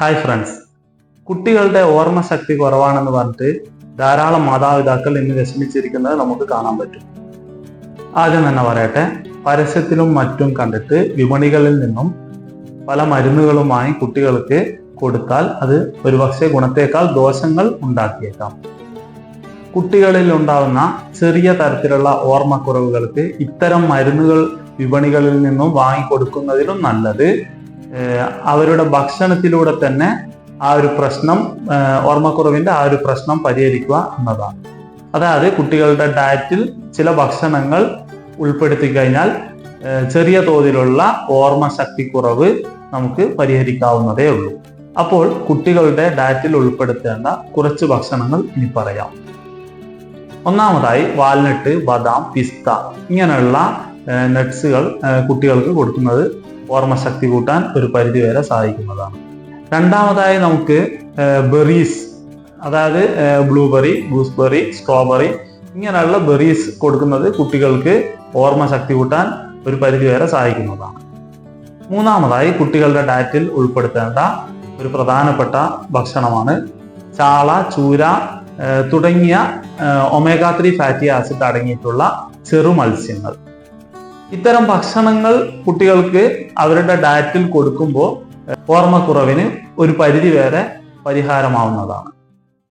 Hi friends, കുട്ടികളുടെ ഓർമ്മശക്തി കുറവാണെന്ന് പറഞ്ഞിട്ട് ധാരാളം മാതാപിതാക്കൾ ഇന്ന് വിഷമിച്ചിരിക്കുന്നത് നമുക്ക് കാണാൻ പറ്റും. ആദ്യം തന്നെ പറയട്ടെ, പരസ്യത്തിലും മറ്റും കണ്ടിട്ട് വിപണികളിൽ നിന്നും പല മരുന്നുകളുമായി കുട്ടികൾക്ക് കൊടുത്താൽ അത് ഒരുപക്ഷെ ഗുണത്തേക്കാൾ ദോഷങ്ങൾ ഉണ്ടാക്കിയേക്കാം. കുട്ടികളിൽ ഉണ്ടാകുന്ന ചെറിയ തരത്തിലുള്ള ഓർമ്മക്കുറവുകൾക്ക് ഇത്തരം മരുന്നുകൾ വിപണികളിൽ നിന്നും വാങ്ങിക്കൊടുക്കുന്നതിലും നല്ലത് അവരുടെ ഭക്ഷണത്തിലൂടെ തന്നെ ആ ഒരു പ്രശ്നം, ഓർമ്മക്കുറവിന്റെ ആ ഒരു പ്രശ്നം പരിഹരിക്കുക എന്നതാണ്. അതായത് കുട്ടികളുടെ ഡയറ്റിൽ ചില ഭക്ഷണങ്ങൾ ഉൾപ്പെടുത്തി കഴിഞ്ഞാൽ ചെറിയ തോതിലുള്ള ഓർമ്മശക്തി കുറവ് നമുക്ക് പരിഹരിക്കാവുന്നതേ ഉള്ളൂ. അപ്പോൾ കുട്ടികളുടെ ഡയറ്റിൽ ഉൾപ്പെടുത്തേണ്ട കുറച്ച് ഭക്ഷണങ്ങൾ ഇനി പറയാം. ഒന്നാമതായി വാൽനട്ട്, ബദാം, പിസ്ത ഇങ്ങനെയുള്ള നട്ട്സുകൾ കുട്ടികൾക്ക് കൊടുക്കുന്നത് ഓർമ്മശക്തി കൂട്ടാൻ ഒരു പരിധി വരെ സഹായിക്കുന്നതാണ്. രണ്ടാമതായി നമുക്ക് ബെറീസ്, അതായത് ബ്ലൂബെറി, ഗൂസ്ബെറി, സ്ട്രോബെറി ഇങ്ങനെയുള്ള ബെറീസ് കൊടുക്കുന്നത് കുട്ടികൾക്ക് ഓർമ്മശക്തി കൂട്ടാൻ ഒരു പരിധി വരെ സഹായിക്കുന്നതാണ്. മൂന്നാമതായി കുട്ടികളുടെ ഡയറ്റിൽ ഉൾപ്പെടുത്തേണ്ട ഒരു പ്രധാനപ്പെട്ട ഭക്ഷണമാണ് ചാള, ചൂര തുടങ്ങിയ ഒമേഗ 3 ഫാറ്റി ആസിഡ് അടങ്ങിയിട്ടുള്ള ചെറു മത്സ്യങ്ങൾ. ഇത്തരം ഭക്ഷണങ്ങൾ കുട്ടികൾക്ക് അവരുടെ ഡയറ്റിൽ കൊടുക്കുമ്പോൾ ഓർമ്മക്കുറവിന് ഒരു പരിധി വരെ പരിഹാരമാവുന്നതാണ്.